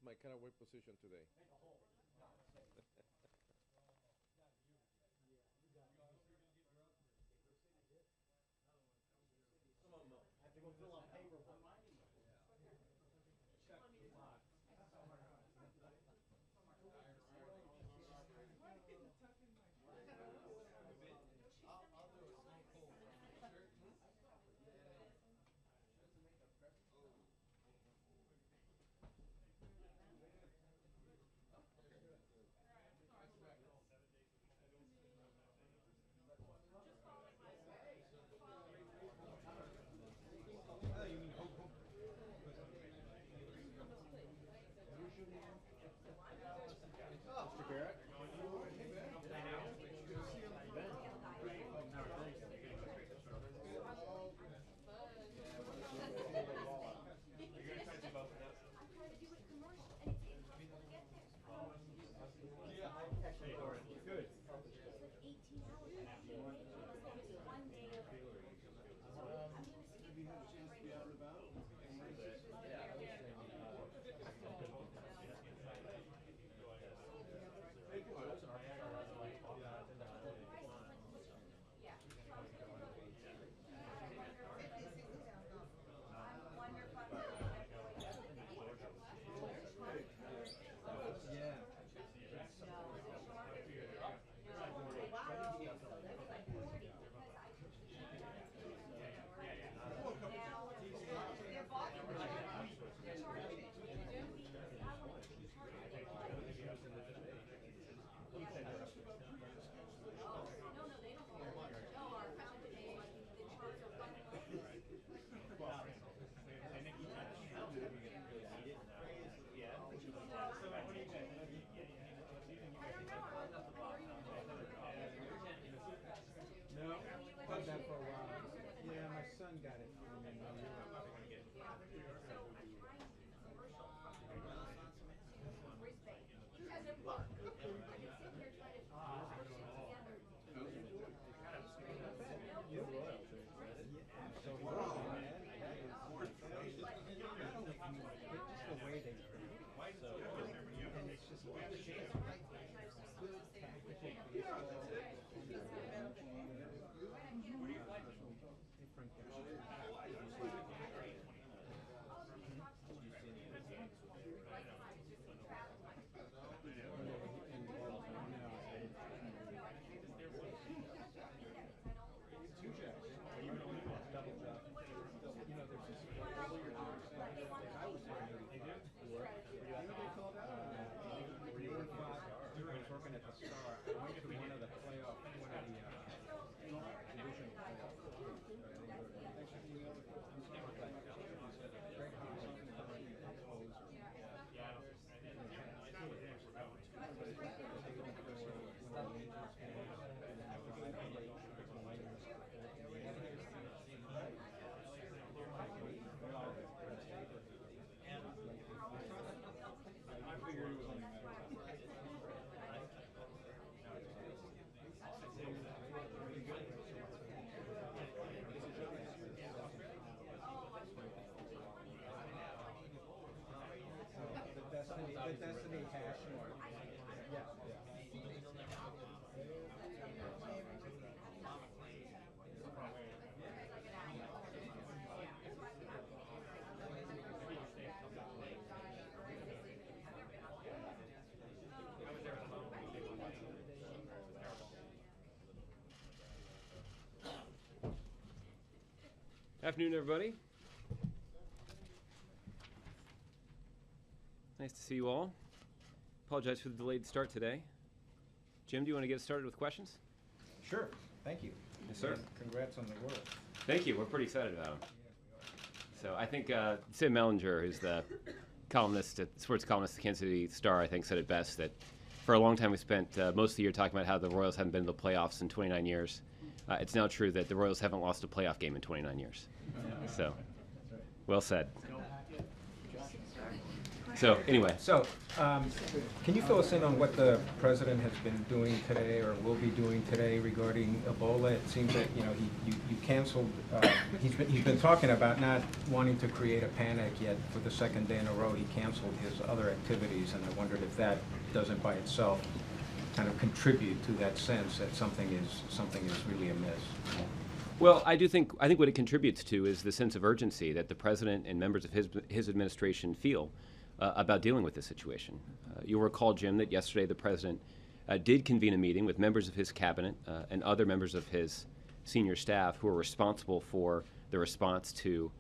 my kind of weight position today. No, had that for a while. Yeah, my son got it. The Destiny hash mark. Yeah. Afternoon, everybody. Nice to see you all. Apologize for the delayed start today. Jim, do you want to get started with questions? Sure. Thank you. Yes, sir. And congrats on the work. Thank you. We're pretty excited about him. So I think Sim Mellinger, who's the sports columnist at the Kansas City Star, I think said it best that for a long time we spent most of the year talking about how the Royals haven't been to the playoffs in 29 years. It's now true that the Royals haven't lost a playoff game in 29 years. So, well said. So anyway. So, can you fill us in on what the president has been doing today or will be doing today regarding Ebola? It seems that, you know, you canceled, he's been talking about not wanting to create a panic, yet for the second day in a row he canceled his other activities, and I wondered if that doesn't by itself kind of contribute to that sense that something is really amiss. Well, I think what it contributes to is the sense of urgency that the president and members of his administration feel about dealing with this situation. You'll recall, Jim, that yesterday the president did convene a meeting with members of his cabinet and other members of his senior staff who are responsible for the response to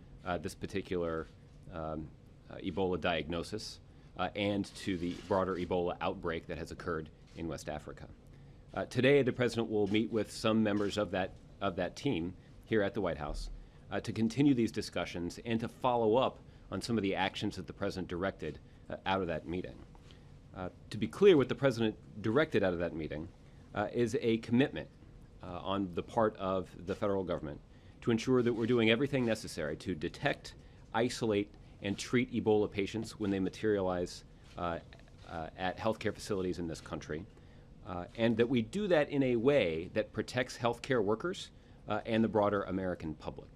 this particular Ebola diagnosis and to the broader Ebola outbreak that has occurred in West Africa. Today, the president will meet with some members of that team here at the White House to continue these discussions and to follow up on some of the actions that the president directed out of that meeting. To be clear, what the president directed out of that meeting is a commitment on the part of the federal government to ensure that we're doing everything necessary to detect, isolate, and treat Ebola patients when they materialize at healthcare facilities in this country, and that we do that in a way that protects healthcare workers and the broader American public.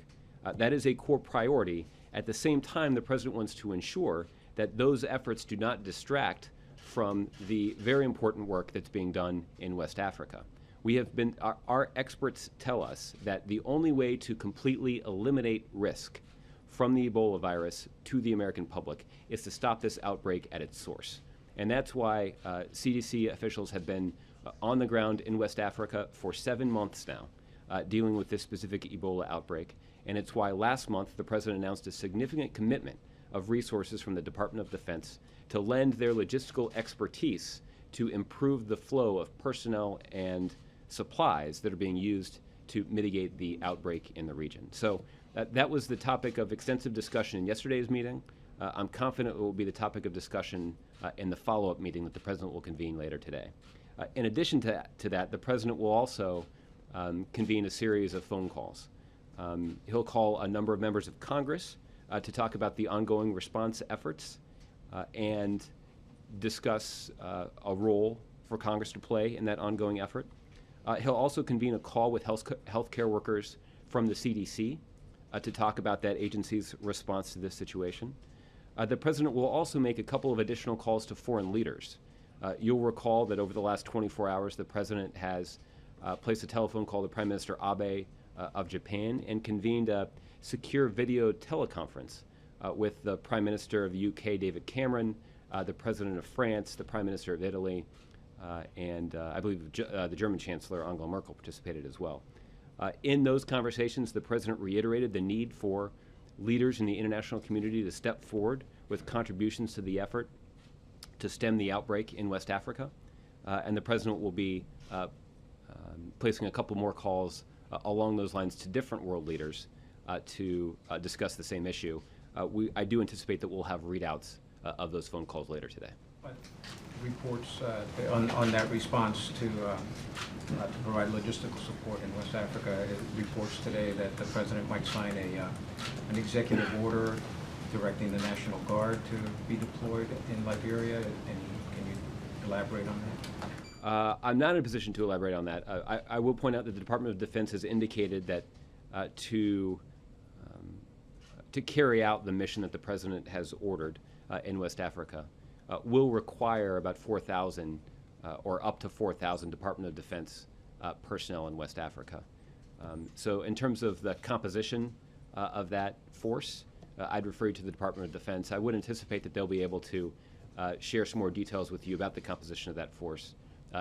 That is a core priority. At the same time, the president wants to ensure that those efforts do not distract from the very important work that's being done in West Africa. Our experts tell us that the only way to completely eliminate risk from the Ebola virus to the American public is to stop this outbreak at its source. And that's why CDC officials have been on the ground in West Africa for 7 months now, dealing with this specific Ebola outbreak. And it's why last month the president announced a significant commitment of resources from the Department of Defense to lend their logistical expertise to improve the flow of personnel and supplies that are being used to mitigate the outbreak in the region. So that was the topic of extensive discussion in yesterday's meeting. I'm confident it will be the topic of discussion in the follow-up meeting that the president will convene later today. In addition to that, the president will also convene a series of phone calls. He'll call a number of members of Congress to talk about the ongoing response efforts and discuss a role for Congress to play in that ongoing effort. He'll also convene a call with healthcare workers from the CDC to talk about that agency's response to this situation. The president will also make a couple of additional calls to foreign leaders. You'll recall that over the last 24 hours, the president has placed a telephone call to Prime Minister Abe of Japan and convened a secure video teleconference with the Prime Minister of the UK, David Cameron, the President of France, the Prime Minister of Italy, and I believe the German Chancellor, Angela Merkel, participated as well. In those conversations, the president reiterated the need for leaders in the international community to step forward with contributions to the effort to stem the outbreak in West Africa. And the president will be placing a couple more calls along those lines to different world leaders to discuss the same issue. I do anticipate that we'll have readouts of those phone calls later today. But reports on that response to provide logistical support in West Africa, it reports today that the president might sign an executive order directing the National Guard to be deployed in Liberia. And can you elaborate on that? I'm not in a position to elaborate on that. I will point out that the Department of Defense has indicated that to carry out the mission that the president has ordered in West Africa will require about 4,000 or up to 4,000 Department of Defense personnel in West Africa. So in terms of the composition of that force, I'd refer you to the Department of Defense. I would anticipate that they'll be able to share some more details with you about the composition of that force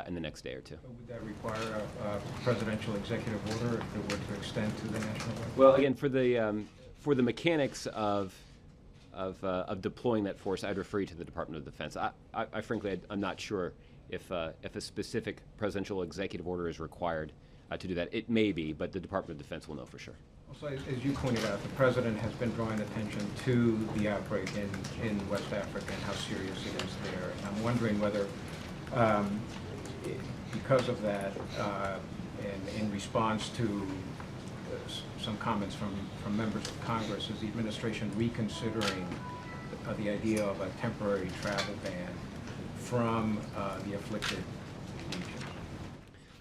in the next day or two. Would that require a presidential executive order if it were to extend to the National Guard? Well, again, for the mechanics of deploying that force, I'd refer you to the Department of Defense. I frankly, I'm not sure if a specific presidential executive order is required to do that. It may be, but the Department of Defense will know for sure. Also, as you pointed out, the president has been drawing attention to the outbreak in West Africa and how serious it is there. And I'm wondering whether, because of that, and in response to some comments from members of Congress, is the administration reconsidering the the idea of a temporary travel ban from the afflicted region?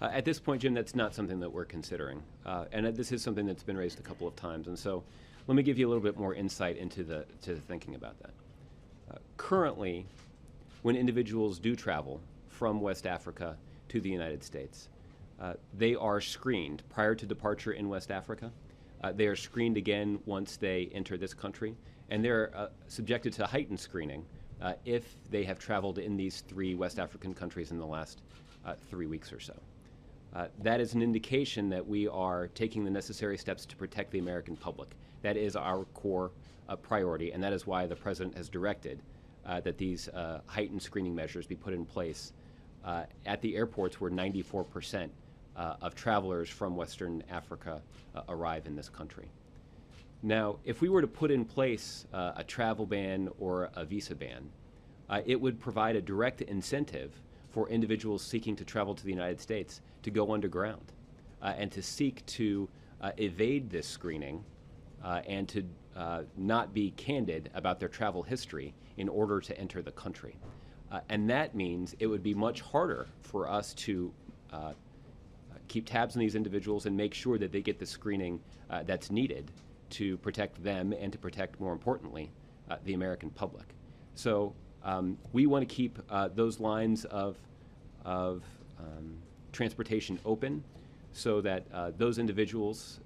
At this point, Jim, that's not something that we're considering. And this is something that's been raised a couple of times. And so let me give you a little bit more insight into the thinking about that. Currently, when individuals do travel from West Africa to the United States, they are screened prior to departure in West Africa. They are screened again once they enter this country, and they're subjected to heightened screening if they have traveled in these 3 West African countries in the last 3 weeks or so. That is an indication that we are taking the necessary steps to protect the American public. That is our core priority, and that is why the President has directed that these heightened screening measures be put in place at the airports where 94% of travelers from Western Africa arrive in this country. Now, if we were to put in place a travel ban or a visa ban, it would provide a direct incentive for individuals seeking to travel to the United States to go underground and to seek to evade this screening and to not be candid about their travel history in order to enter the country. And that means it would be much harder for us to keep tabs on these individuals and make sure that they get the screening that's needed to protect them and to protect, more importantly, the American public. So we want to keep those lines of transportation open so that those individuals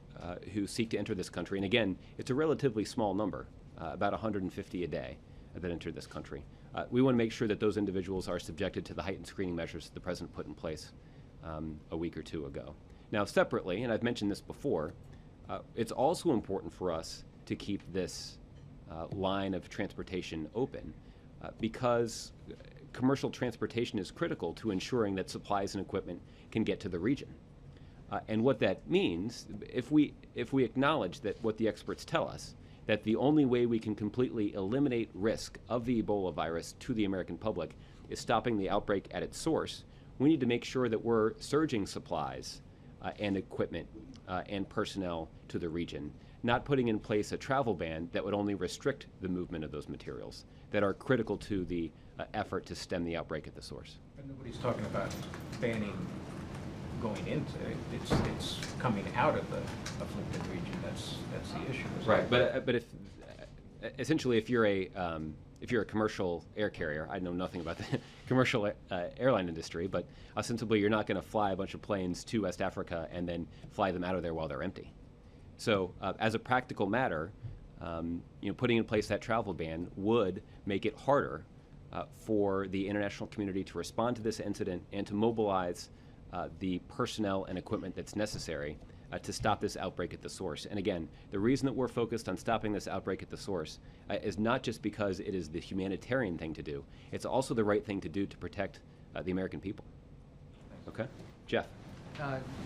who seek to enter this country, and again, it's a relatively small number, about 150 a day that enter this country. We want to make sure that those individuals are subjected to the heightened screening measures that the President put in place a week or 2 ago. Now, separately, and I've mentioned this before, it's also important for us to keep this line of transportation open because commercial transportation is critical to ensuring that supplies and equipment can get to the region. And what that means, if we acknowledge that what the experts tell us, that the only way we can completely eliminate risk of the Ebola virus to the American public is stopping the outbreak at its source, we need to make sure that we're surging supplies and equipment and personnel to the region, not putting in place a travel ban that would only restrict the movement of those materials that are critical to the effort to stem the outbreak at the source. But nobody's talking about banning going into it. It's coming out of the afflicted region. That's the issue. Right, but if essentially if you're a commercial air carrier, I know nothing about the commercial airline industry, but ostensibly you're not going to fly a bunch of planes to West Africa and then fly them out of there while they're empty. So as a practical matter, putting in place that travel ban would make it harder for the international community to respond to this incident and to mobilize the personnel and equipment that's necessary to stop this outbreak at the source. And again, the reason that we're focused on stopping this outbreak at the source is not just because it is the humanitarian thing to do, it's also the right thing to do to protect the American people. Okay? Jeff?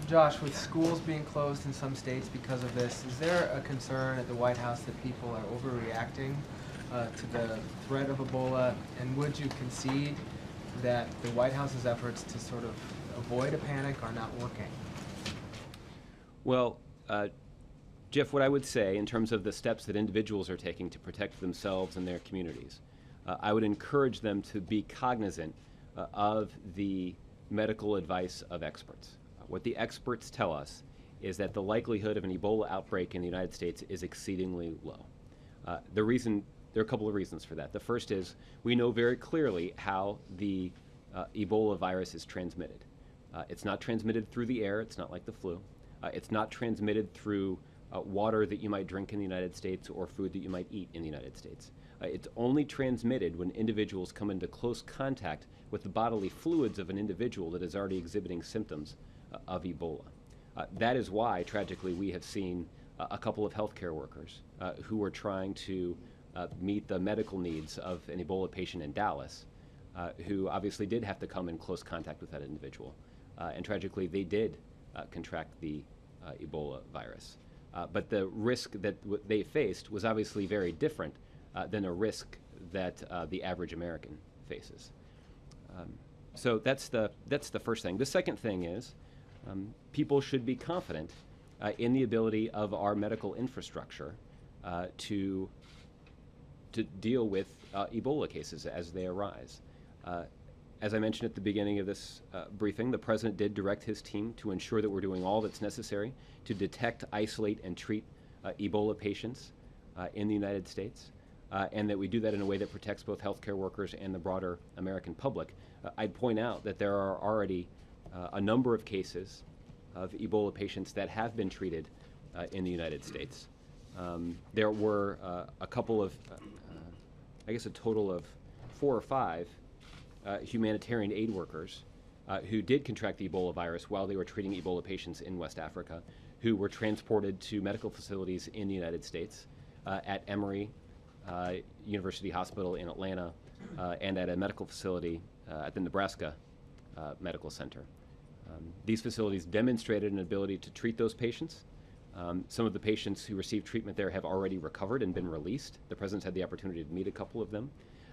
Josh, with schools being closed in some states because of this, is there a concern at the White House that people are overreacting to the threat of Ebola? And would you concede that the White House's efforts to sort of avoid a panic are not working? Well, Jeff, what I would say in terms of the steps that individuals are taking to protect themselves and their communities, I would encourage them to be cognizant of the medical advice of experts. What the experts tell us is that the likelihood of an Ebola outbreak in the United States is exceedingly low. There are a couple of reasons for that. The first is we know very clearly how the Ebola virus is transmitted. It's not transmitted through the air. It's not like the flu. It's not transmitted through water that you might drink in the United States or food that you might eat in the United States. It's only transmitted when individuals come into close contact with the bodily fluids of an individual that is already exhibiting symptoms of Ebola. That is why, tragically, we have seen a couple of healthcare workers who were trying to meet the medical needs of an Ebola patient in Dallas, who obviously did have to come in close contact with that individual. And tragically, they did contract the Ebola virus. But the risk that they faced was obviously very different than a risk that the average American faces. So that's the first thing. The second thing is people should be confident in the ability of our medical infrastructure to to deal with Ebola cases as they arise. As I mentioned at the beginning of this briefing, the President did direct his team to ensure that we're doing all that's necessary to detect, isolate, and treat Ebola patients in the United States, and that we do that in a way that protects both healthcare workers and the broader American public. I'd point out that there are already a number of cases of Ebola patients that have been treated in the United States. There were a couple of, I guess a total of 4 or 5 humanitarian aid workers who did contract the Ebola virus while they were treating Ebola patients in West Africa, who were transported to medical facilities in the United States at Emory University Hospital in Atlanta and at a medical facility at the Nebraska Medical Center. These facilities demonstrated an ability to treat those patients. Some of the patients who received treatment there have already recovered and been released. The President's had the opportunity to meet a couple of them.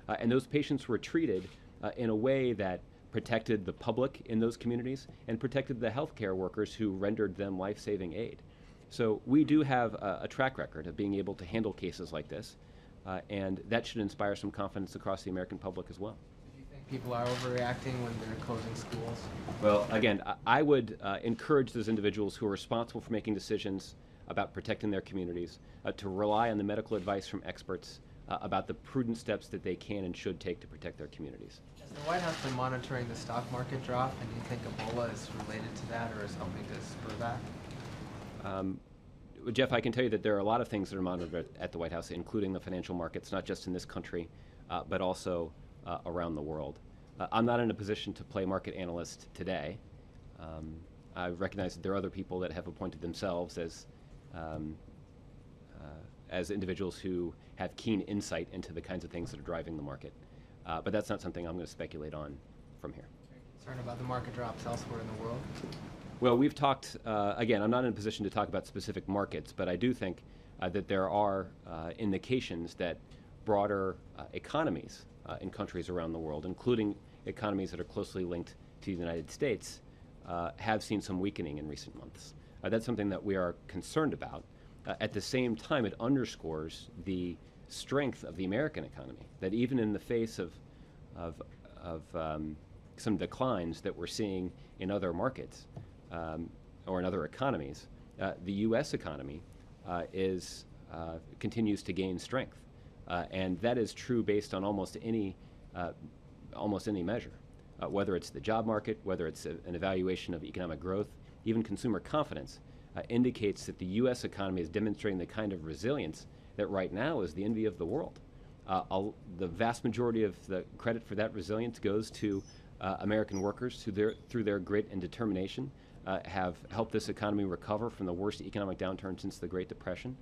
And those patients were treated in a way that protected the public in those communities and protected the healthcare workers who rendered them life-saving aid. So we do have a track record of being able to handle cases like this, and that should inspire some confidence across the American public as well. Do you think people are overreacting when they're closing schools? Well, again, I would encourage those individuals who are responsible for making decisions about protecting their communities to rely on the medical advice from experts about the prudent steps that they can and should take to protect their communities. Has the White House been monitoring the stock market drop, and do you think Ebola is related to that or is helping to spur that? Jeff, I can tell you that there are a lot of things that are monitored at the White House, including the financial markets, not just in this country, but also around the world. I'm not in a position to play market analyst today. I recognize that there are other people that have appointed themselves as individuals who have keen insight into the kinds of things that are driving the market. But that's not something I'm going to speculate on from here. Concerned about the market drops elsewhere in the world? Well, we've talked, again, I'm not in a position to talk about specific markets, but I do think that there are indications that broader economies in countries around the world, including economies that are closely linked to the United States, have seen some weakening in recent months. That's something that we are concerned about. At the same time, it underscores the strength of the American economy, that even in the face of some declines that we're seeing in other markets or in other economies, the U.S. economy continues to gain strength. And that is true based on almost any measure, whether it's the job market, whether it's an evaluation of economic growth, even consumer confidence indicates that the U.S. economy is demonstrating the kind of resilience that right now is the envy of the world. The vast majority of the credit for that resilience goes to American workers who through their grit and determination have helped this economy recover from the worst economic downturn since the Great Depression.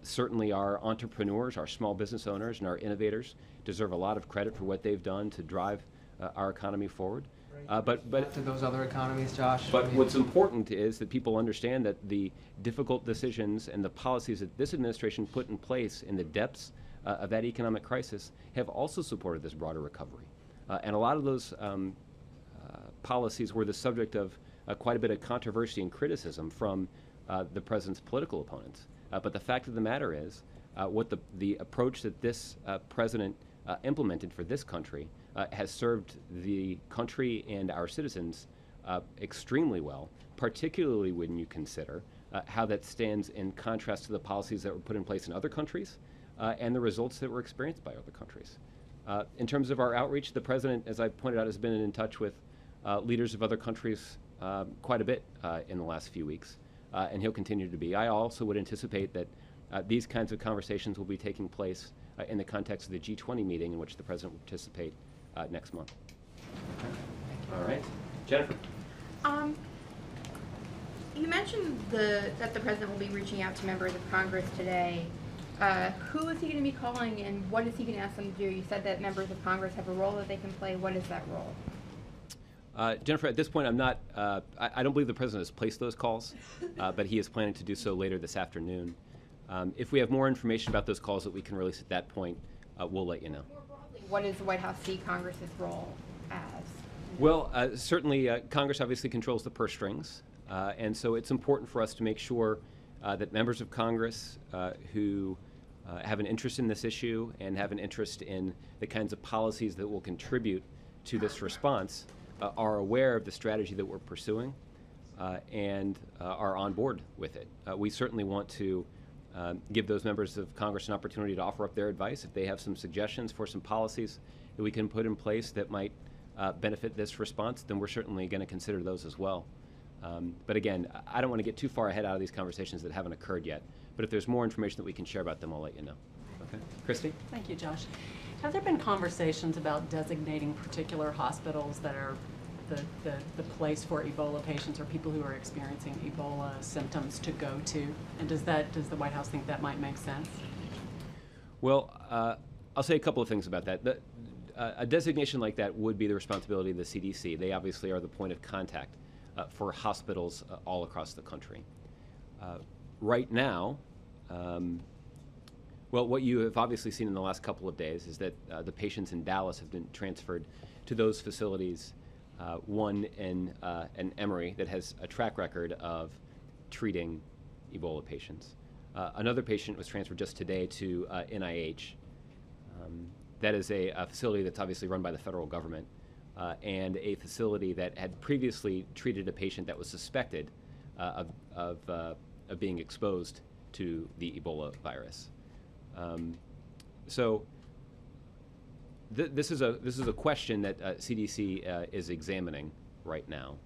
Certainly our entrepreneurs, our small business owners, and our innovators deserve a lot of credit for what they've done to drive our economy forward. But to those other economies, Josh? But what's important is that people understand that the difficult decisions and the policies that this administration put in place in the depths of that economic crisis have also supported this broader recovery. And a lot of those policies were the subject of quite a bit of controversy and criticism from the president's political opponents. But the fact of the matter is, what the approach that this president implemented for this country has served the country and our citizens extremely well, particularly when you consider how that stands in contrast to the policies that were put in place in other countries and the results that were experienced by other countries. In terms of our outreach, the president, as I pointed out, has been in touch with leaders of other countries quite a bit in the last few weeks, and he'll continue to be. I also would anticipate that these kinds of conversations will be taking place in the context of the G20 meeting in which the president will participate next month. All right. Jennifer. You mentioned that the president will be reaching out to members of Congress today. Who is he going to be calling, and what is he going to ask them to do? You said that members of Congress have a role that they can play. What is that role? Jennifer, at this point, I'm not. I don't believe the president has placed those calls, but he is planning to do so later this afternoon. If we have more information about those calls that we can release at that point, we'll let you know. More broadly, what does the White House see Congress's role as? Well, certainly Congress obviously controls the purse strings, and so it's important for us to make sure that members of Congress who have an interest in this issue and have an interest in the kinds of policies that will contribute to this response are aware of the strategy that we're pursuing and are on board with it. We certainly want to give those members of Congress an opportunity to offer up their advice. If they have some suggestions for some policies that we can put in place that might benefit this response, then we're certainly going to consider those as well. But again, I don't want to get too far ahead out of these conversations that haven't occurred yet. But if there's more information that we can share about them, I'll let you know. Okay. Christy? Thank you, Josh. Have there been conversations about designating particular hospitals that are the place for Ebola patients or people who are experiencing Ebola symptoms to go to? And does the White House think that might make sense? Well, I'll say a couple of things about that. A designation like that would be the responsibility of the CDC. They obviously are the point of contact for hospitals all across the country. Right now, well, what you have obviously seen in the last couple of days is that the patients in Dallas have been transferred to those facilities, one in Emory that has a track record of treating Ebola patients. Another patient was transferred just today to NIH. That is a facility that's obviously run by the federal government and a facility that had previously treated a patient that was suspected of being exposed to the Ebola virus. So this is a question that CDC is examining right now,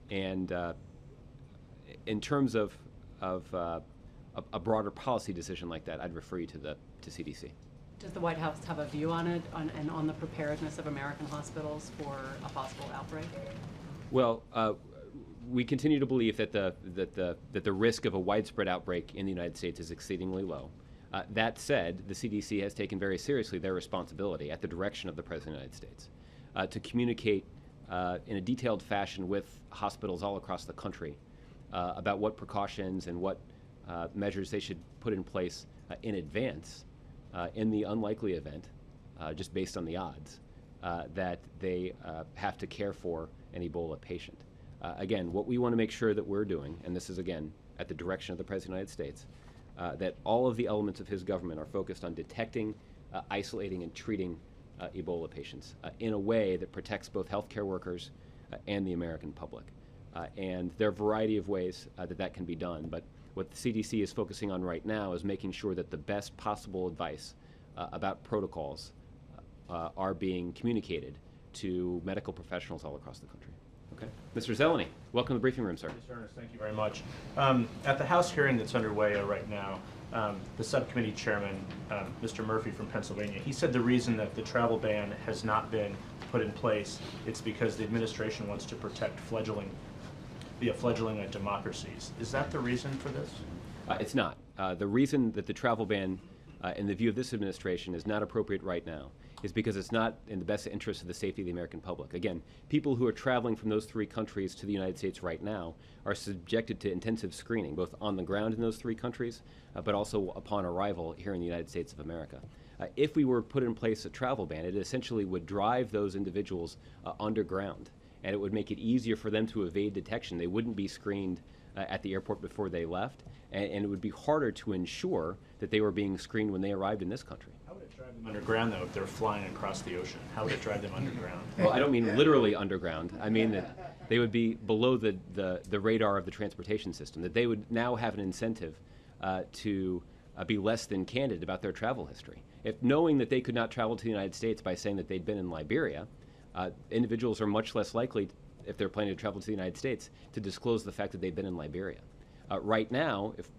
and in terms of a broader policy decision like that, I'd refer you to CDC. Does the White House have a view on it and on the preparedness of American hospitals for a possible outbreak? Well, we continue to believe that the risk of a widespread outbreak in the United States is exceedingly low. That said, the CDC has taken very seriously their responsibility at the direction of the President of the United States to communicate in a detailed fashion with hospitals all across the country about what precautions and what measures they should put in place in advance in the unlikely event, just based on the odds, that they have to care for an Ebola patient. Again, what we want to make sure that we're doing, and this is again at the direction of the President of the United States, that all of the elements of his government are focused on detecting, isolating, and treating Ebola patients in a way that protects both healthcare workers and the American public. And there are a variety of ways that can be done, but what the CDC is focusing on right now is making sure that the best possible advice about protocols are being communicated to medical professionals all across the country. Okay. Mr. Zeleny, welcome to the briefing room, sir. Mr. Earnest, thank you very much. At the House hearing that's underway right now, the subcommittee chairman, Mr. Murphy from Pennsylvania, he said the reason that the travel ban has not been put in place, it's because the administration wants to protect fledgling democracies. Is that the reason for this? It's not. The reason that the travel ban, in the view of this administration, is not appropriate right now is because it's not in the best interest of the safety of the American public. Again, people who are traveling from those three countries to the United States right now are subjected to intensive screening, both on the ground in those three countries, but also upon arrival here in the United States of America. If we were to put in place a travel ban, it essentially would drive those individuals underground, and it would make it easier for them to evade detection. They wouldn't be screened at the airport before they left, and it would be harder to ensure that they were being screened when they arrived in this country. How would it drive them underground, though, if they're flying across the ocean? How would it drive them underground? Well, I don't mean literally underground. I mean that they would be below the radar of the transportation system, that they would now have an incentive to be less than candid about their travel history. If knowing that they could not travel to the United States by saying that they'd been in Liberia, individuals are much less likely, if they're planning to travel to the United States, to disclose the fact that they've been in Liberia. Right now, if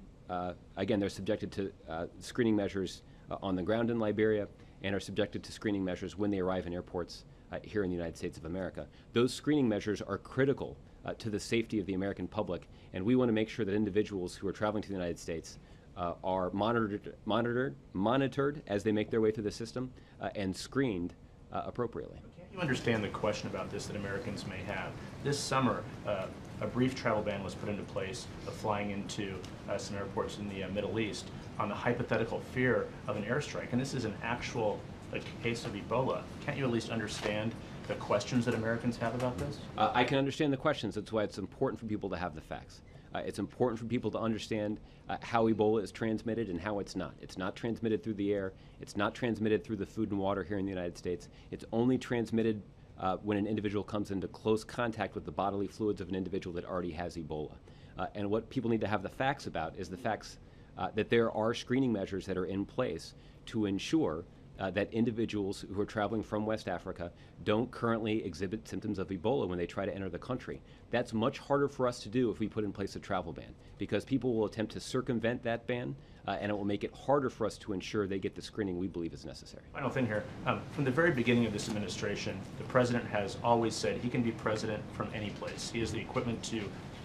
again, they're subjected to screening measures on the ground in Liberia and are subjected to screening measures when they arrive in airports here in the United States of America. Those screening measures are critical to the safety of the American public, and we want to make sure that individuals who are traveling to the United States are monitored as they make their way through the system and screened appropriately. Can't you understand the question about this that Americans may have? This summer, a brief travel ban was put into place of flying into some airports in the Middle East on the hypothetical fear of an airstrike, and this is an actual case of Ebola. Can't you at least understand the questions that Americans have about this? I can understand the questions. That's why it's important for people to have the facts. It's important for people to understand how Ebola is transmitted and how it's not. It's not transmitted through the air. It's not transmitted through the food and water here in the United States. It's only transmitted when an individual comes into close contact with the bodily fluids of an individual that already has Ebola. And what people need to have the facts about is the facts that there are screening measures that are in place to ensure that individuals who are traveling from West Africa don't currently exhibit symptoms of Ebola when they try to enter the country. That's much harder for us to do if we put in place a travel ban, because people will attempt to circumvent that ban, and it will make it harder for us to ensure they get the screening we believe is necessary. Final thing here. From the very beginning of this administration, the president has always said he can be president from any place. He has the equipment to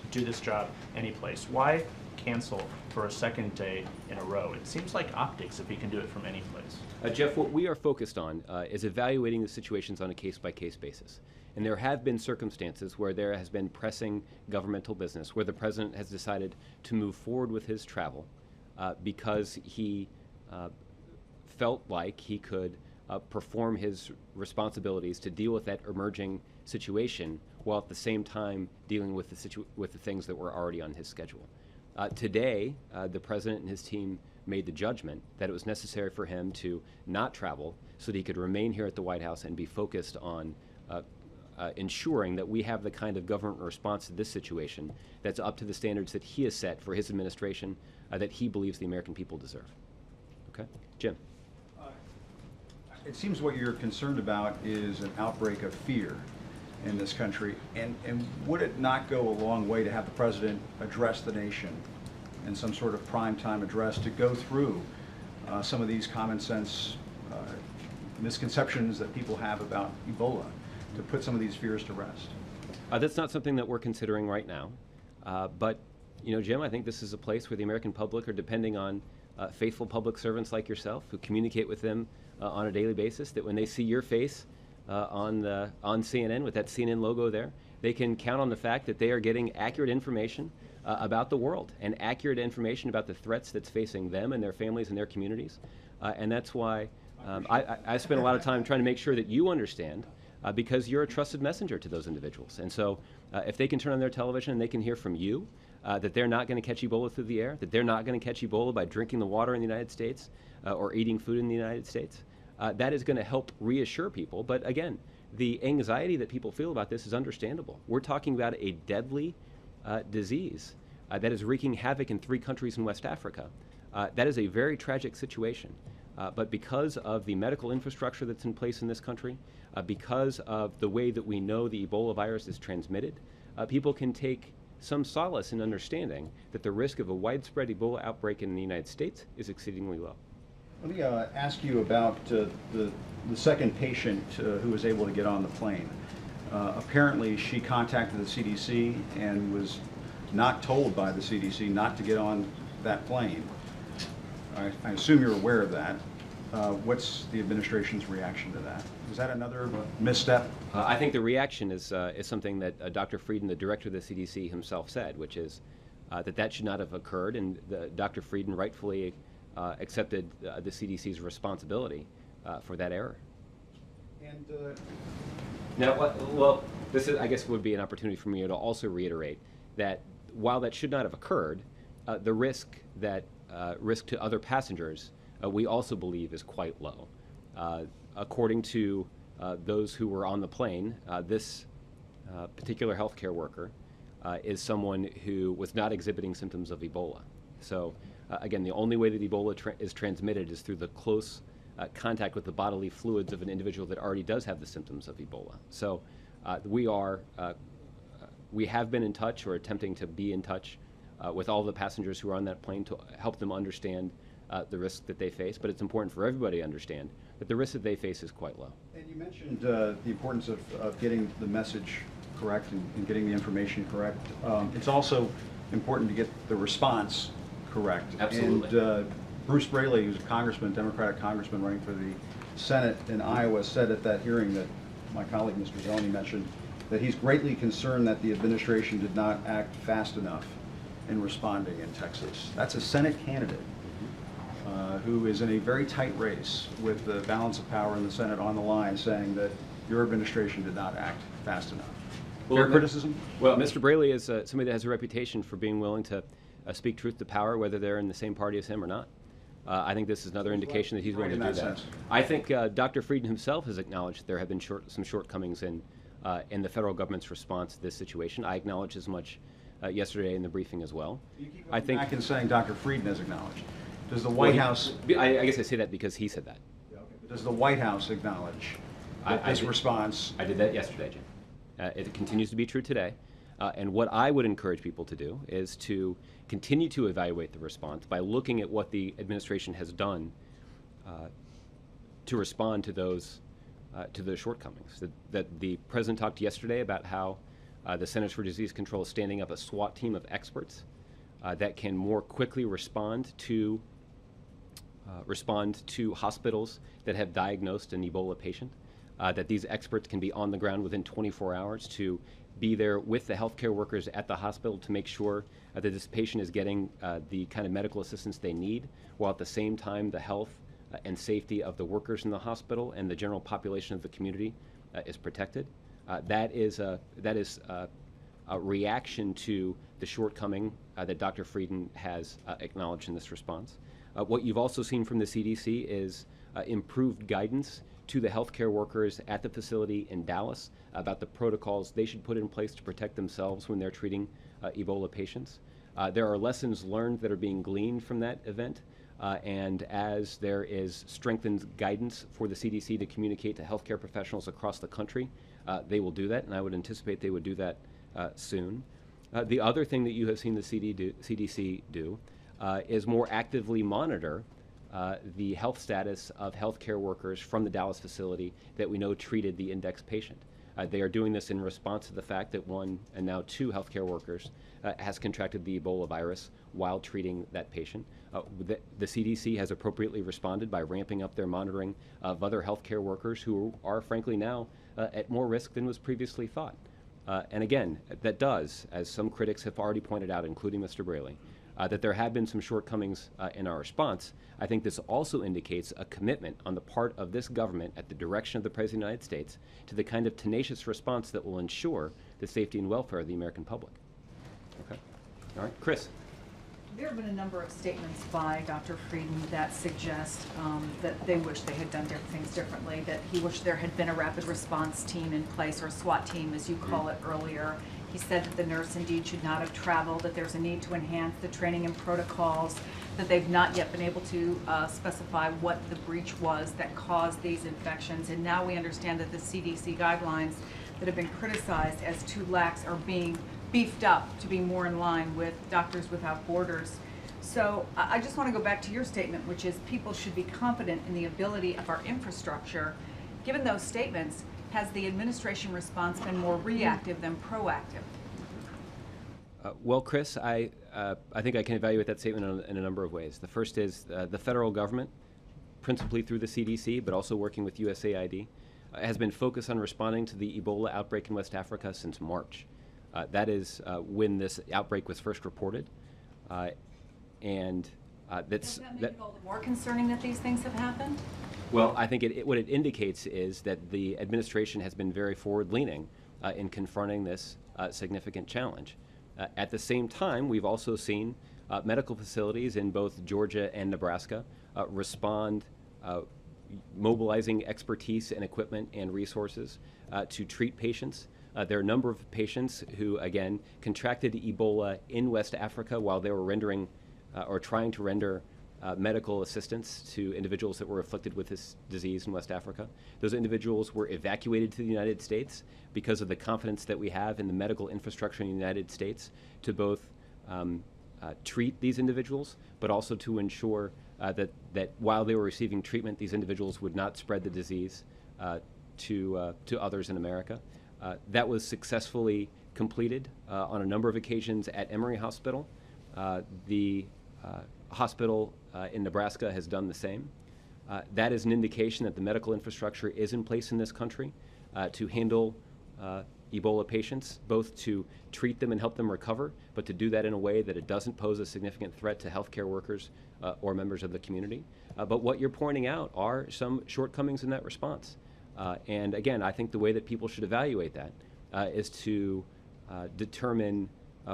do this job any place. Why cancel for a second day in a row? It seems like optics if he can do it from any place. Jeff, what we are focused on is evaluating the situations on a case-by-case basis. And there have been circumstances where there has been pressing governmental business, where the president has decided to move forward with his travel because he felt like he could perform his responsibilities to deal with that emerging situation while at the same time dealing with the things that were already on his schedule. Today, the president and his team made the judgment that it was necessary for him to not travel so that he could remain here at the White House and be focused on ensuring that we have the kind of government response to this situation that's up to the standards that he has set for his administration that he believes the American people deserve. Okay? Jim. It seems what you're concerned about is an outbreak of fear in this country, and would it not go a long way to have the president address the nation in some sort of primetime address to go through some of these common sense misconceptions that people have about Ebola, to put some of these fears to rest? That's not something that we're considering right now, but you know, Jim, I think this is a place where the American public are depending on faithful public servants like yourself who communicate with them on a daily basis, that when they see your face on CNN with that CNN logo there, they can count on the fact that they are getting accurate information about the world and accurate information about the threats that's facing them and their families and their communities. And that's why I spend a lot of time trying to make sure that you understand, because you're a trusted messenger to those individuals. And so if they can turn on their television and they can hear from you that they're not going to catch Ebola through the air, that they're not going to catch Ebola by drinking the water in the United States or eating food in the United States, that is going to help reassure people. But again, the anxiety that people feel about this is understandable. We're talking about a deadly disease that is wreaking havoc in 3 countries in West Africa. That is a very tragic situation. But because of the medical infrastructure that's in place in this country, because of the way that we know the Ebola virus is transmitted, people can take some solace in understanding that the risk of a widespread Ebola outbreak in the United States is exceedingly low. Let me ask you about the second patient who was able to get on the plane. Apparently, she contacted the CDC and was not told by the CDC not to get on that plane. I assume you're aware of that. What's the administration's reaction to that? Is that another misstep? I think the reaction is something that Dr. Frieden, the director of the CDC himself, said, which is that should not have occurred, and Dr. Frieden rightfully accepted the CDC's responsibility for that error. And now, well, this is, I guess, would be an opportunity for me to also reiterate that while that should not have occurred, the risk to other passengers we also believe is quite low. According to those who were on the plane, this particular healthcare worker is someone who was not exhibiting symptoms of Ebola. So again, the only way that Ebola is transmitted is through the close contact with the bodily fluids of an individual that already does have the symptoms of Ebola. So we have been in touch, or attempting to be in touch with all the passengers who are on that plane to help them understand the risk that they face. But it's important for everybody to understand that the risk that they face is quite low. And you mentioned the importance of getting the message correct and getting the information correct. It's also important to get the response correct. Absolutely. And Bruce Braley, who's a congressman, Democratic congressman running for the Senate in Iowa, said at that hearing that my colleague, Mr. Zeleny, mentioned, that he's greatly concerned that the administration did not act fast enough in responding in Texas. That's a Senate candidate who is in a very tight race with the balance of power in the Senate on the line, saying that your administration did not act fast enough. Fair criticism? Well, Mr. Braley is somebody that has a reputation for being willing to speak truth to power, whether they're in the same party as him or not. I think this is another indication that he's willing to do in that. that sense. I think Dr. Frieden himself has acknowledged that there have been some shortcomings in the federal government's response to this situation. I acknowledged as much yesterday in the briefing as well. You keep I going think back and saying Dr. Frieden has acknowledged. Does the White House, I guess I say that because he said that. does the White House acknowledge that this response? I did that yesterday, Jim. It continues to be true today. And what I would encourage people to do is to continue to evaluate the response by looking at what the administration has done to respond to those shortcomings. That the president talked yesterday about how the Centers for Disease Control is standing up a SWAT team of experts that can more quickly respond to hospitals that have diagnosed an Ebola patient. That these experts can be on the ground within 24 hours to be there with the healthcare workers at the hospital to make sure that this patient is getting the kind of medical assistance they need, while at the same time the health and safety of the workers in the hospital and the general population of the community is protected. That is a reaction to the shortcoming that Dr. Frieden has acknowledged in this response. What you've also seen from the CDC is improved guidance to the healthcare workers at the facility in Dallas about the protocols they should put in place to protect themselves when they're treating Ebola patients. There are lessons learned that are being gleaned from that event, and as there is strengthened guidance for the CDC to communicate to healthcare professionals across the country, they will do that, and I would anticipate they would do that soon. The other thing that you have seen the CDC do is more actively monitor the health status of healthcare workers from the Dallas facility that we know treated the index patient. They are doing this in response to the fact that one and now two healthcare workers has contracted the Ebola virus while treating that patient. The CDC has appropriately responded by ramping up their monitoring of other healthcare workers who are frankly now at more risk than was previously thought. And again, that does, as some critics have already pointed out, including Mr. Braley, that there have been some shortcomings in our response. I think this also indicates a commitment on the part of this government at the direction of the President of the United States to the kind of tenacious response that will ensure the safety and welfare of the American public. Okay. All right. Chris. There have been a number of statements by Dr. Frieden that suggest that they wish they had done things differently, that he wished there had been a rapid response team in place, or a SWAT team, as you call it earlier. He said that the nurse indeed should not have traveled, that there's a need to enhance the training and protocols, that they've not yet been able to specify what the breach was that caused these infections. And now we understand that the CDC guidelines that have been criticized as too lax are being beefed up to be more in line with Doctors Without Borders. So I just want to go back to your statement, which is people should be confident in the ability of our infrastructure. Given those statements, has the administration response been more reactive than proactive? Well, Chris, I think I can evaluate that statement in a number of ways. The first is the federal government, principally through the CDC, but also working with USAID, has been focused on responding to the Ebola outbreak in West Africa since March. That is when this outbreak was first reported. And Does that make it all the more concerning that these things have happened? Well, I think what it indicates is that the administration has been very forward-leaning in confronting this significant challenge. At the same time, we've also seen medical facilities in both Georgia and Nebraska respond, mobilizing expertise and equipment and resources to treat patients. There are a number of patients who, again, contracted Ebola in West Africa while they were rendering or trying to render medical assistance to individuals that were afflicted with this disease in West Africa. Those individuals were evacuated to the United States because of the confidence that we have in the medical infrastructure in the United States to both treat these individuals, but also to ensure that while they were receiving treatment, these individuals would not spread the disease to others in America. That was successfully completed on a number of occasions at Emory Hospital. The hospital in Nebraska has done the same. That is an indication that the medical infrastructure is in place in this country to handle Ebola patients, both to treat them and help them recover, but to do that in a way that it doesn't pose a significant threat to healthcare workers or members of the community. But what you're pointing out are some shortcomings in that response. And again, I think the way that people should evaluate that is to determine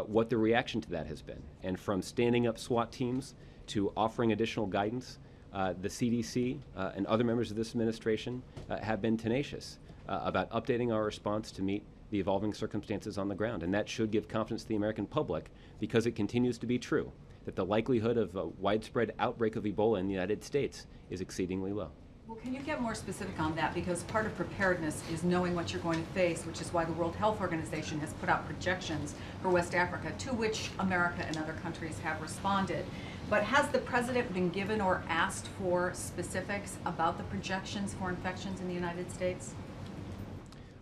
what the reaction to that has been. And from standing up SWAT teams to offering additional guidance, the CDC and other members of this administration have been tenacious about updating our response to meet the evolving circumstances on the ground. And that should give confidence to the American public, because it continues to be true that the likelihood of a widespread outbreak of Ebola in the United States is exceedingly low. Well, can you get more specific on that? Because part of preparedness is knowing what you're going to face, which is why the World Health Organization has put out projections for West Africa, to which America and other countries have responded. But has the president been given or asked for specifics about the projections for infections in the United States?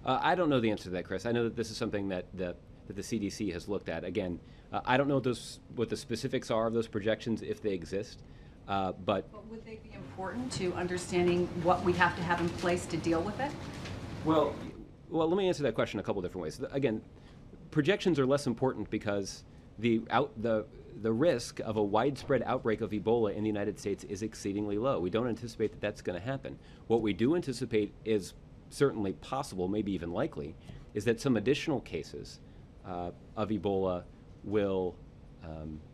I don't know the answer to that, Chris. I know that this is something that the CDC has looked at. Again, I don't know what the specifics are of those projections, if they exist. But would they be important to understanding what we have to have in place to deal with it? Well, let me answer that question a couple different ways. Again, projections are less important because the risk of a widespread outbreak of Ebola in the United States is exceedingly low. We don't anticipate that that's going to happen. What we do anticipate is certainly possible, maybe even likely, is that some additional cases of Ebola will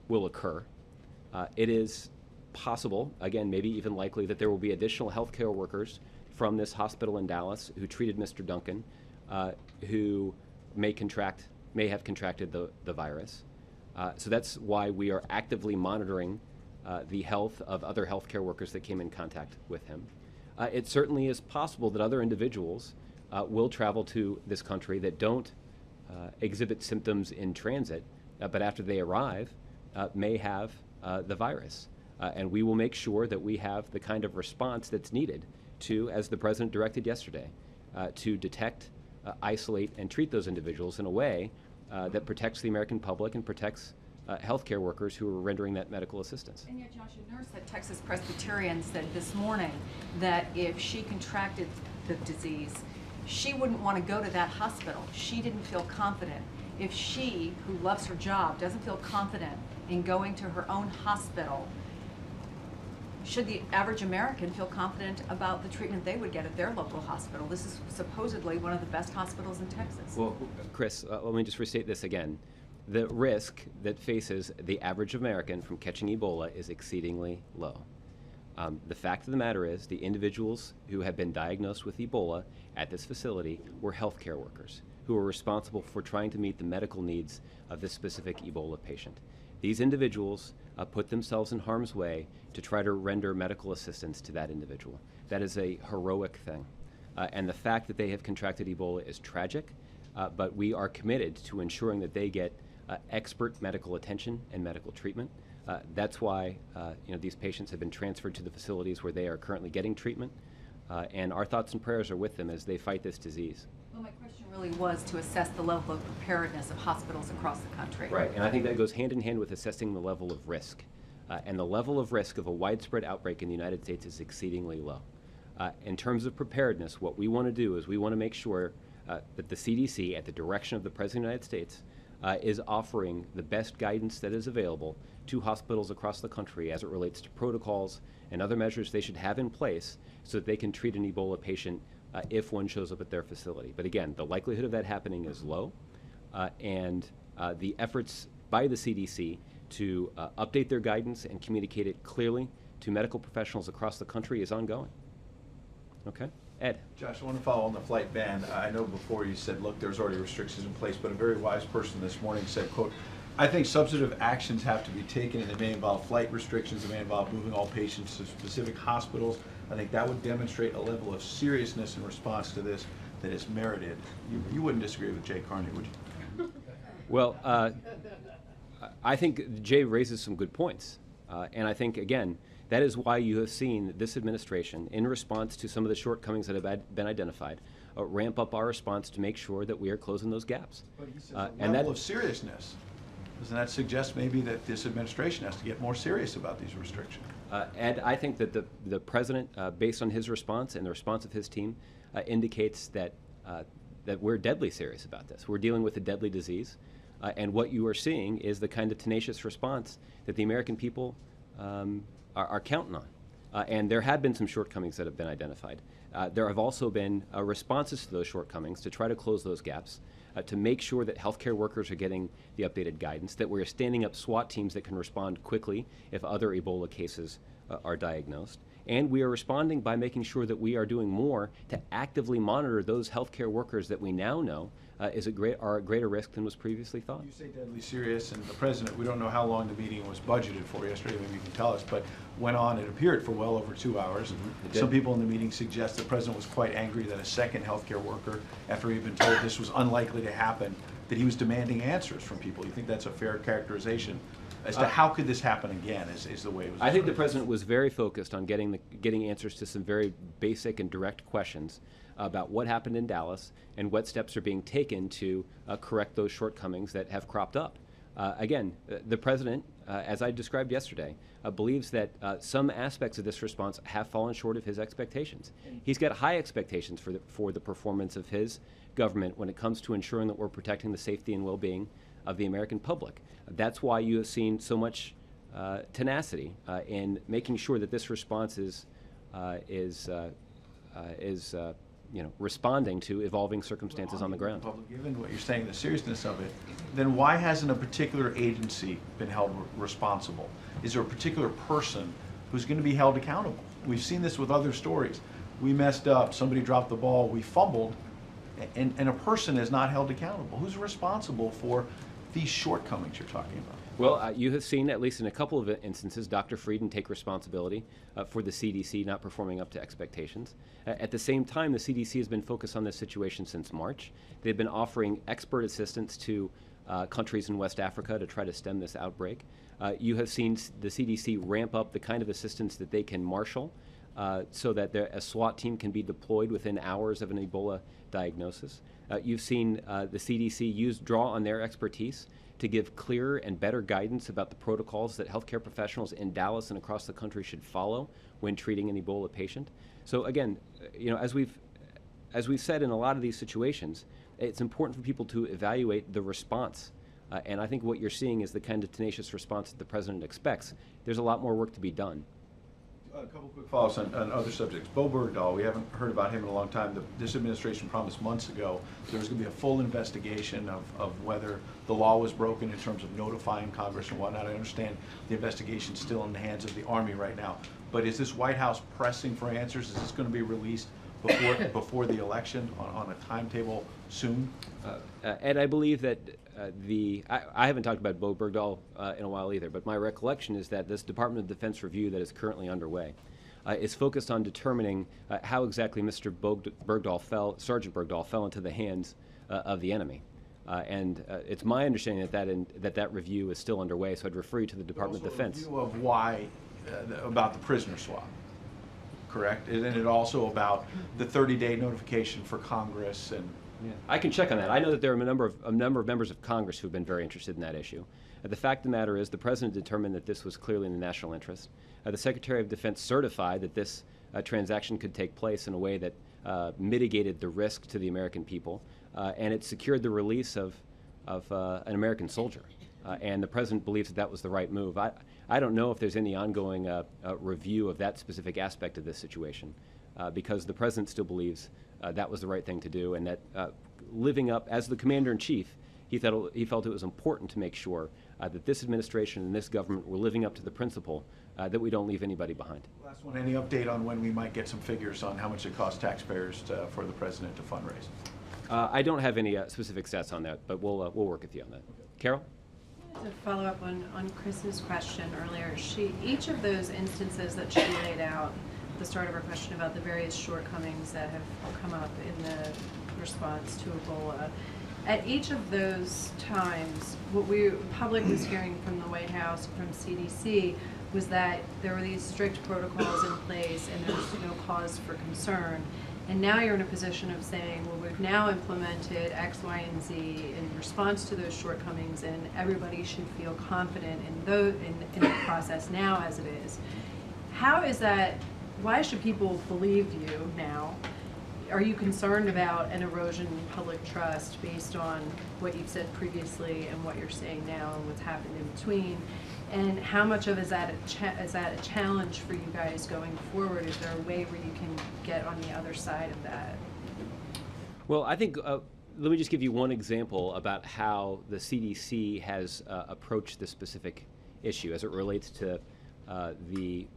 occur. It is possible, again, maybe even likely, that there will be additional healthcare workers from this hospital in Dallas who treated Mr. Duncan, who may have contracted the virus. So that's why we are actively monitoring the health of other healthcare workers that came in contact with him. It certainly is possible that other individuals will travel to this country that don't exhibit symptoms in transit, but after they arrive may have the virus. And we will make sure that we have the kind of response that's needed to, as the president directed yesterday, to detect, isolate, and treat those individuals in a way that protects the American public and protects healthcare workers who are rendering that medical assistance. And yet Josh Earnest at Texas Presbyterian said this morning that if she contracted the disease, she wouldn't want to go to that hospital. She didn't feel confident. If she, who loves her job, doesn't feel confident in going to her own hospital, should the average American feel confident about the treatment they would get at their local hospital? This is supposedly one of the best hospitals in Texas. Well, Chris, let me just restate this again. The risk that faces the average American from catching Ebola is exceedingly low. The fact of the matter is the individuals who have been diagnosed with Ebola at this facility were healthcare workers who were responsible for trying to meet the medical needs of this specific Ebola patient. These individuals put themselves in harm's way to try to render medical assistance to that individual. That is a heroic thing. And the fact that they have contracted Ebola is tragic, but we are committed to ensuring that they get expert medical attention and medical treatment. That's why these patients have been transferred to the facilities where they are currently getting treatment, and our thoughts and prayers are with them as they fight this disease. Well, my question really was to assess the level of preparedness of hospitals across the country. Right, and I think that goes hand in hand with assessing the level of risk. And the level of risk of a widespread outbreak in the United States is exceedingly low. In terms of preparedness, what we want to do is we want to make sure that the CDC, at the direction of the President of the United States, is offering the best guidance that is available to hospitals across the country as it relates to protocols and other measures they should have in place so that they can treat an Ebola patient if one shows up at their facility. But again, the likelihood of that happening is low, and the efforts by the CDC to update their guidance and communicate it clearly to medical professionals across the country is ongoing. Okay? Ed. Josh, I want to follow on the flight ban. I know before you said, look, there's already restrictions in place, but a very wise person this morning said, quote, I think substantive actions have to be taken, and they may involve flight restrictions, they may involve moving all patients to specific hospitals. I think that would demonstrate a level of seriousness in response to this that is merited. You wouldn't disagree with Jay Carney, would you? Well, I think Jay raises some good points. And I think, again, that is why you have seen this administration, in response to some of the shortcomings that have been identified, ramp up our response to make sure that we are closing those gaps. But he says a level of seriousness. Doesn't that suggest maybe that this administration has to get more serious about these restrictions? Ed, I think that the president, based on his response and the response of his team, indicates that we're deadly serious about this. We're dealing with a deadly disease, and what you are seeing is the kind of tenacious response that the American people are counting on. And there have been some shortcomings that have been identified. There have also been responses to those shortcomings to try to close those gaps. to make sure that healthcare workers are getting the updated guidance, that we're standing up SWAT teams that can respond quickly if other Ebola cases are diagnosed. And we are responding by making sure that we are doing more to actively monitor those healthcare workers that we now know are at greater risk than was previously thought. You say deadly serious, and the president, we don't know how long the meeting was budgeted for yesterday, maybe you can tell us, but went on, it appeared, for well over 2 hours. It did. Some people in the meeting suggest the president was quite angry that a second healthcare worker, after he had been told this was unlikely to happen, that he was demanding answers from people. You think that's a fair characterization as to how could this happen again, is the way it was? I think the president was very focused on getting answers to some very basic and direct questions about what happened in Dallas and what steps are being taken to correct those shortcomings that have cropped up. Again, the president, as I described yesterday, believes that some aspects of this response have fallen short of his expectations. He's got high expectations for the performance of his government when it comes to ensuring that we're protecting the safety and well-being of the American public. That's why you have seen so much tenacity in making sure that this response is responding to evolving circumstances on the ground. Given what you're saying, the seriousness of it, then why hasn't a particular agency been held responsible? Is there a particular person who's going to be held accountable? We've seen this with other stories. We messed up, somebody dropped the ball, we fumbled, and a person is not held accountable. Who's responsible for these shortcomings you're talking about? Well, you have seen, at least in a couple of instances, Dr. Frieden take responsibility for the CDC not performing up to expectations. At the same time, the CDC has been focused on this situation since March. They've been offering expert assistance to countries in West Africa to try to stem this outbreak. You have seen the CDC ramp up the kind of assistance that they can marshal so that a SWAT team can be deployed within hours of an Ebola diagnosis. You've seen the CDC draw on their expertise to give clearer and better guidance about the protocols that healthcare professionals in Dallas and across the country should follow when treating an Ebola patient. So again, as we've said in a lot of these situations, it's important for people to evaluate the response. And I think what you're seeing is the kind of tenacious response that the president expects. There's a lot more work to be done. A couple quick follow-ups on other subjects. Bo Bergdahl, we haven't heard about him in a long time. This administration promised months ago there was going to be a full investigation of whether the law was broken in terms of notifying Congress and whatnot. I understand the investigation's still in the hands of the Army right now. But is this White House pressing for answers? Is this going to be released before the election on a timetable soon? Ed, I believe that I haven't talked about Bo Bergdahl in a while either, but my recollection is that this Department of Defense review that is currently underway is focused on determining how exactly Sergeant Bergdahl fell into the hands of the enemy. And it's my understanding that review is still underway, so I'd refer you to the Department of Defense. A review of why, about the prisoner swap, correct? Isn't it also about the 30-day notification for Congress and... Yeah. I can check on that. I know that there are a number of members of Congress who have been very interested in that issue. The fact of the matter is the president determined that this was clearly in the national interest. The Secretary of Defense certified that this transaction could take place in a way that mitigated the risk to the American people, and it secured the release of an American soldier. And the president believes that was the right move. I don't know if there's any ongoing review of that specific aspect of this situation, because the president still believes that was the right thing to do, and that living up, as the commander-in-chief, he felt it was important to make sure that this administration and this government were living up to the principle that we don't leave anybody behind. Last one, any update on when we might get some figures on how much it costs taxpayers for the president to fundraise? I don't have any specific stats on that, but we'll work with you on that. Okay. Carol? To follow up on Chris's question earlier, each of those instances that she laid out at the start of her question about the various shortcomings that have come up in the response to Ebola, at each of those times, what the public was hearing from the White House, from CDC, was that there were these strict protocols in place and there was no cause for concern. And now you're in a position of saying, well, we've now implemented X, Y, and Z in response to those shortcomings, and everybody should feel confident in the process now as it is. How is that? Why should people believe you now? Are you concerned about an erosion in public trust based on what you've said previously and what you're saying now and what's happened in between? And how much of is that a challenge for you guys going forward? Is there a way where you can get on the other side of that? Well, I think let me just give you one example about how the CDC has approached this specific issue as it relates to the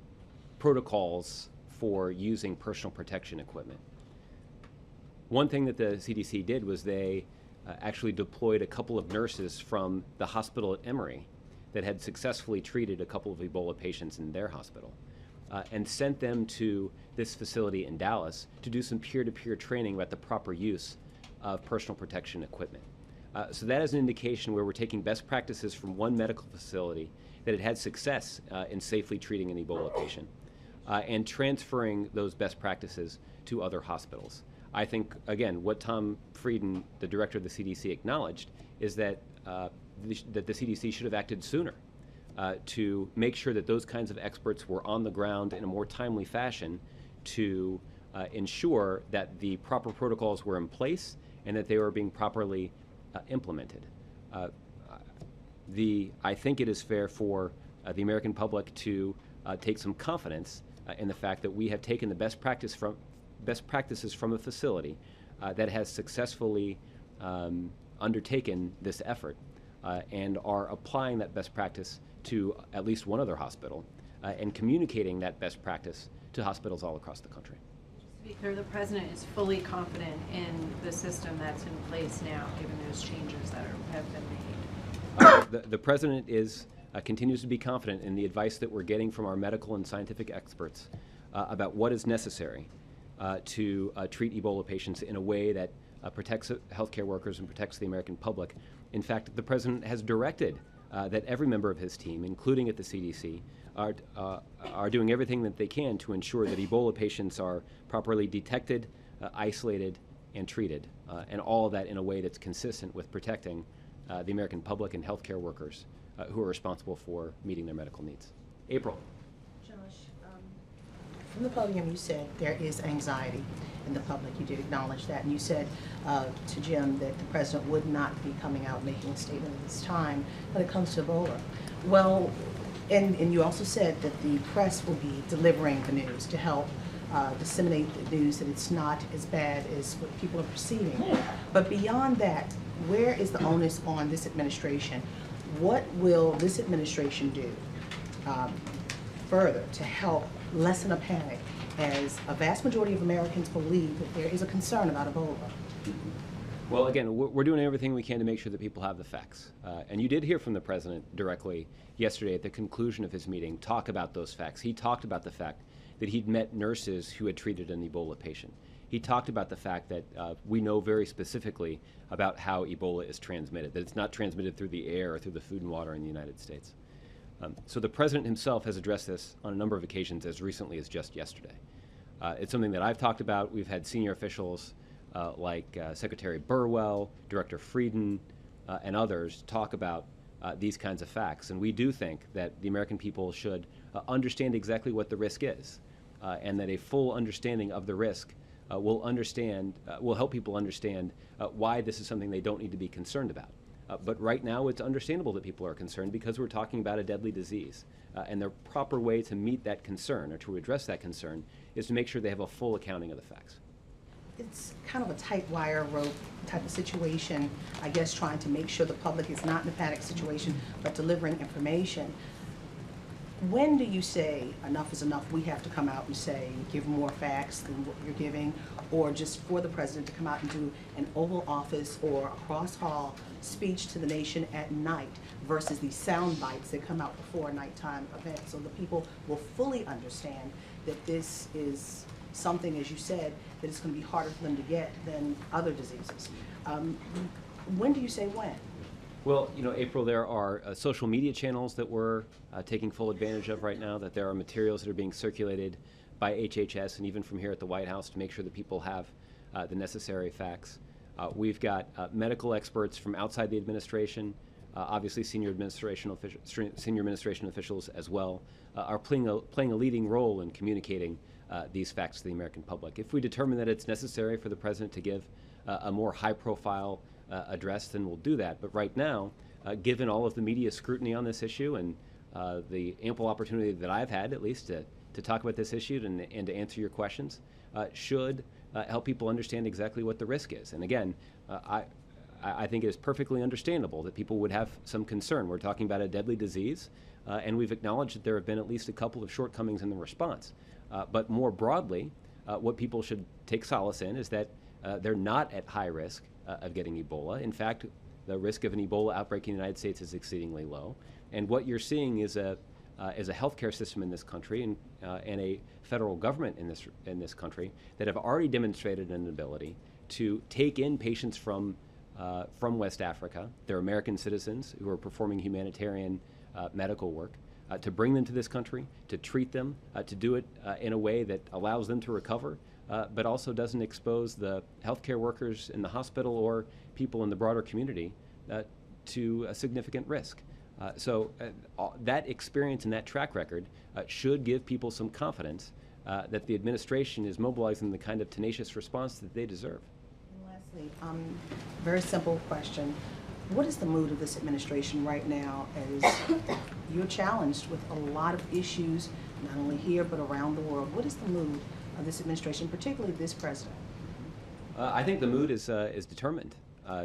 protocols for using personal protection equipment. One thing that the CDC did was they actually deployed a couple of nurses from the hospital at Emory that had successfully treated a couple of Ebola patients in their hospital and sent them to this facility in Dallas to do some peer-to-peer training about the proper use of personal protection equipment. So that is an indication where we're taking best practices from one medical facility that had had success in safely treating an Ebola patient and transferring those best practices to other hospitals. I think, again, what Tom Frieden, the director of the CDC, acknowledged is that that the CDC should have acted sooner to make sure that those kinds of experts were on the ground in a more timely fashion to ensure that the proper protocols were in place and that they were being properly implemented. I think it is fair for the American public to take some confidence in the fact that we have taken the best practices from a facility that has successfully undertaken this effort and are applying that best practice to at least one other hospital and communicating that best practice to hospitals all across the country. To be clear, the president is fully confident in the system that's in place now, given those changes that have been made. The president continues to be confident in the advice that we're getting from our medical and scientific experts about what is necessary to treat Ebola patients in a way that protects healthcare workers and protects the American public. In fact, the president has directed that every member of his team, including at the CDC, are doing everything that they can to ensure that Ebola patients are properly detected, isolated, and treated, and all of that in a way that's consistent with protecting the American public and healthcare workers who are responsible for meeting their medical needs. April. Josh, from the podium you said there is anxiety in the public. You did acknowledge that, and you said to Jim that the president would not be coming out making a statement at this time when it comes to Ebola. Well, and you also said that the press will be delivering the news to help disseminate the news that it's not as bad as what people are perceiving. But beyond that, where is the onus on this administration? What will this administration do further to help lessen a panic, as a vast majority of Americans believe that there is a concern about Ebola? Well, again, we're doing everything we can to make sure that people have the facts. And you did hear from the president directly yesterday at the conclusion of his meeting talk about those facts. He talked about the fact that he'd met nurses who had treated an Ebola patient. He talked about the fact that we know very specifically about how Ebola is transmitted, that it's not transmitted through the air or through the food and water in the United States. So the president himself has addressed this on a number of occasions as recently as just yesterday. It's something that I've talked about. We've had senior officials like Secretary Burwell, Director Frieden, and others talk about these kinds of facts. And we do think that the American people should understand exactly what the risk is, and that a full understanding of the risk will help people understand why this is something they don't need to be concerned about. But right now, it's understandable that people are concerned because we're talking about a deadly disease. And the proper way to meet that concern or to address that concern is to make sure they have a full accounting of the facts. It's kind of a tight wire rope type of situation, I guess, trying to make sure the public is not in a panic situation, but delivering information. When do you say enough is enough, we have to come out and say, give more facts than what you're giving, or just for the president to come out and do an Oval Office or a cross-hall speech to the nation at night versus these sound bites that come out before a nighttime event, so the people will fully understand that this is something, as you said, that it's going to be harder for them to get than other diseases. When do you say when? Well, April, there are social media channels that we're taking full advantage of right now, that there are materials that are being circulated by HHS and even from here at the White House to make sure that people have the necessary facts. We've got medical experts from outside the administration, obviously senior administration officials as well, are playing a leading role in communicating these facts to the American public. If we determine that it's necessary for the president to give a more high-profile address, then we'll do that. But right now, given all of the media scrutiny on this issue and the ample opportunity that I've had, at least, to to talk about this issue and to answer your questions should help people understand exactly what the risk is. And again, I think it is perfectly understandable that people would have some concern. We're talking about a deadly disease, and we've acknowledged that there have been at least a couple of shortcomings in the response. But more broadly, what people should take solace in is that they're not at high risk of getting Ebola. In fact, the risk of an Ebola outbreak in the United States is exceedingly low. And what you're seeing is a healthcare system in this country and a federal government in this country that have already demonstrated an ability to take in patients from West Africa. They're American citizens who are performing humanitarian medical work, to bring them to this country, to treat them, to do it in a way that allows them to recover, but also doesn't expose the healthcare workers in the hospital or people in the broader community to a significant risk. So that experience and that track record should give people some confidence that the administration is mobilizing the kind of tenacious response that they deserve. And lastly, very simple question. What is the mood of this administration right now as you're challenged with a lot of issues, not only here but around the world? What is the mood of this administration, particularly this president? I think the mood is determined.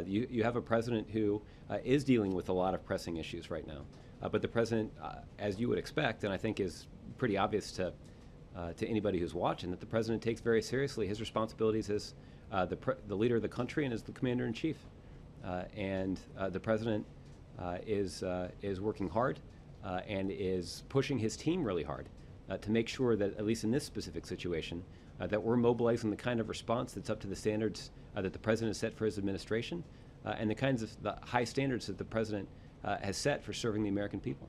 You have a president who is dealing with a lot of pressing issues right now. But the president, as you would expect, and I think is pretty obvious to anybody who's watching, that the president takes very seriously his responsibilities as the leader of the country and as the commander-in-chief. And the president is working hard and is pushing his team really hard to make sure that, at least in this specific situation, that we're mobilizing the kind of response that's up to the standards that the president has set for his administration and the kinds of the high standards that the president has set for serving the American people.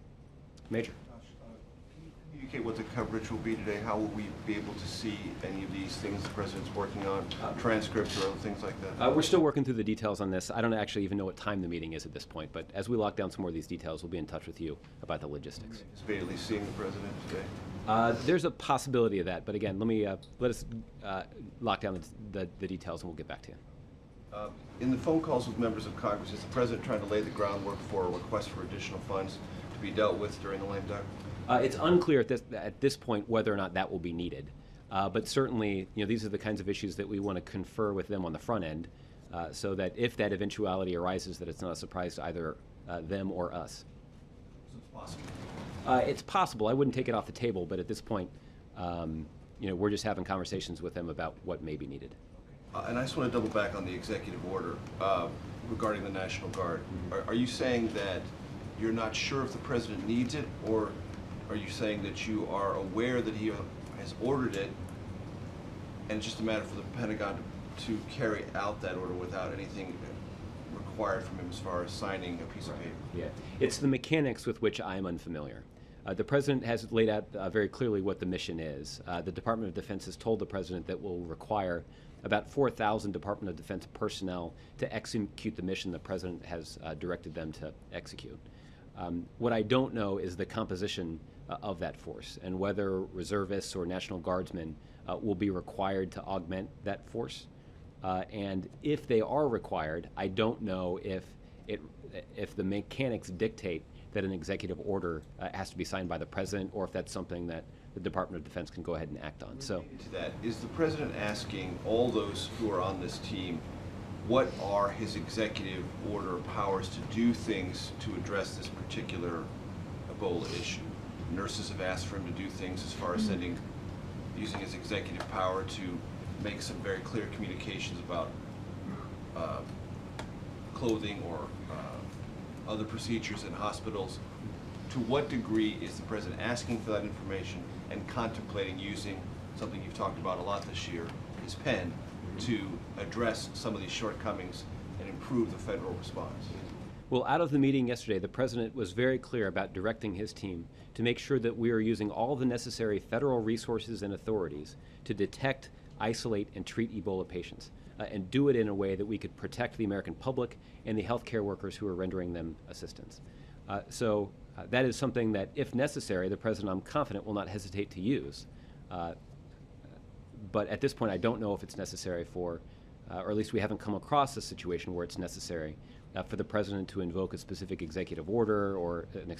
Major. Can you communicate what the coverage will be today? How will we be able to see any of these things the president's working on, transcripts or other things like that? We're still working through the details on this. I don't actually even know what time the meeting is at this point, but as we lock down some more of these details, we'll be in touch with you about the logistics. Anticipate at least seeing the president today? There's a possibility of that, but again, let us lock down the details and we'll get back to you. In the phone calls with members of Congress, is the president trying to lay the groundwork for a request for additional funds to be dealt with during the lame duck? It's unclear at this point whether or not that will be needed, but certainly, these are the kinds of issues that we want to confer with them on the front end, so that if that eventuality arises, that it's not a surprise to either them or us. So it's possible. It's possible. I wouldn't take it off the table, but at this point, we're just having conversations with them about what may be needed. And I just want to double back on the executive order regarding the National Guard. Are you saying that you're not sure if the president needs it, or are you saying that you are aware that he has ordered it, and it's just a matter for the Pentagon to carry out that order without anything required from him as far as signing a piece of paper? Yeah, it's the mechanics with which I'm unfamiliar. The president has laid out very clearly what the mission is. The Department of Defense has told the president that will require about 4,000 Department of Defense personnel to execute the mission the president has directed them to execute. What I don't know is the composition of that force and whether reservists or National Guardsmen will be required to augment that force. And if they are required, I don't know if the mechanics dictate that an executive order has to be signed by the president, or if that's something that the Department of Defense can go ahead and act on. So, to that, is the president asking all those who are on this team, what are his executive order powers to do things to address this particular Ebola issue? Nurses have asked for him to do things as far as using his executive power to make some very clear communications about clothing or other procedures in hospitals. To what degree is the president asking for that information and contemplating using something you've talked about a lot this year, his pen, to address some of these shortcomings and improve the federal response? well, out of the meeting yesterday, the president was very clear about directing his team to make sure that we are using all the necessary federal resources and authorities to detect, isolate, and treat Ebola patients, and do it in a way that we could protect the American public and the healthcare workers who are rendering them assistance. So that is something that, if necessary, the president, I'm confident, will not hesitate to use. But at this point, I don't know if it's necessary for, or at least we haven't come across a situation where it's necessary for the president to invoke a specific executive order or an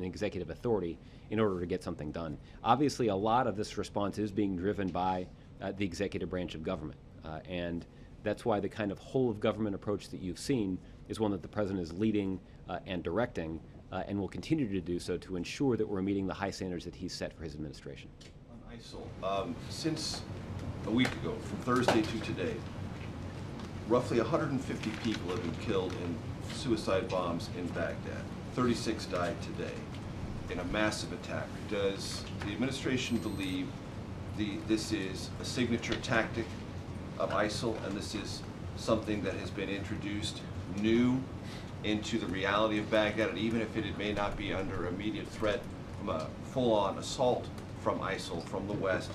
executive authority in order to get something done. Obviously, a lot of this response is being driven by the executive branch of government, and that's why the kind of whole of government approach that you've seen is one that the president is leading and directing, and will continue to do so to ensure that we're meeting the high standards that he's set for his administration. On ISIL, since a week ago, from Thursday to today, roughly 150 people have been killed in suicide bombs in Baghdad. 36 died today in a massive attack. Does the administration believe this is a signature tactic of ISIL, and this is something that has been introduced new into the reality of Baghdad, and even if it may not be under immediate threat from a full-on assault from ISIL from the West,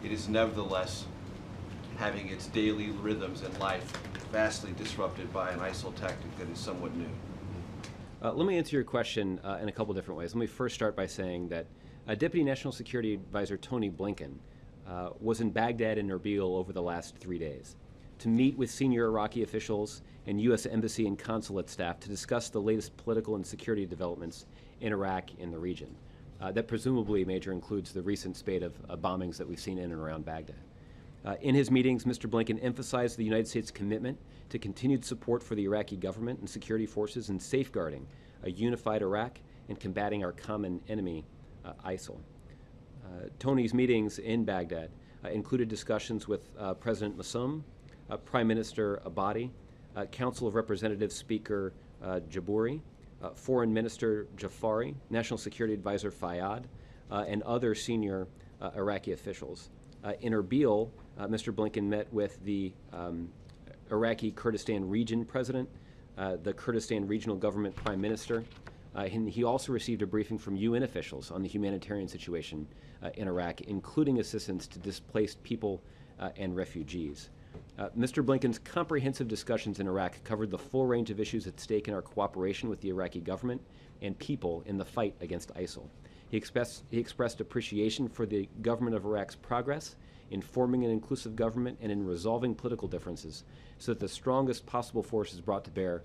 it is nevertheless having its daily rhythms and life vastly disrupted by an ISIL tactic that is somewhat new? Let me answer your question in a couple different ways. Let me first start by saying that Deputy National Security Advisor Tony Blinken was in Baghdad and Erbil over the last 3 days to meet with senior Iraqi officials and U.S. Embassy and consulate staff to discuss the latest political and security developments in Iraq and the region. That presumably, Major, includes the recent spate of bombings that we've seen in and around Baghdad. In his meetings, Mr. Blinken emphasized the United States' commitment to continued support for the Iraqi government and security forces in safeguarding a unified Iraq and combating our common enemy, ISIL. Tony's meetings in Baghdad included discussions with President Massoum, Prime Minister Abadi, Council of Representatives Speaker Jabouri, Foreign Minister Jafari, National Security Advisor Fayyad, and other senior Iraqi officials. In Erbil, Mr. Blinken met with the Iraqi Kurdistan Region President, the Kurdistan Regional Government Prime Minister, and he also received a briefing from UN officials on the humanitarian situation in Iraq, including assistance to displaced people and refugees. Mr. Blinken's comprehensive discussions in Iraq covered the full range of issues at stake in our cooperation with the Iraqi government and people in the fight against ISIL. He expressed appreciation for the government of Iraq's progress in forming an inclusive government and in resolving political differences so that the strongest possible force is brought to bear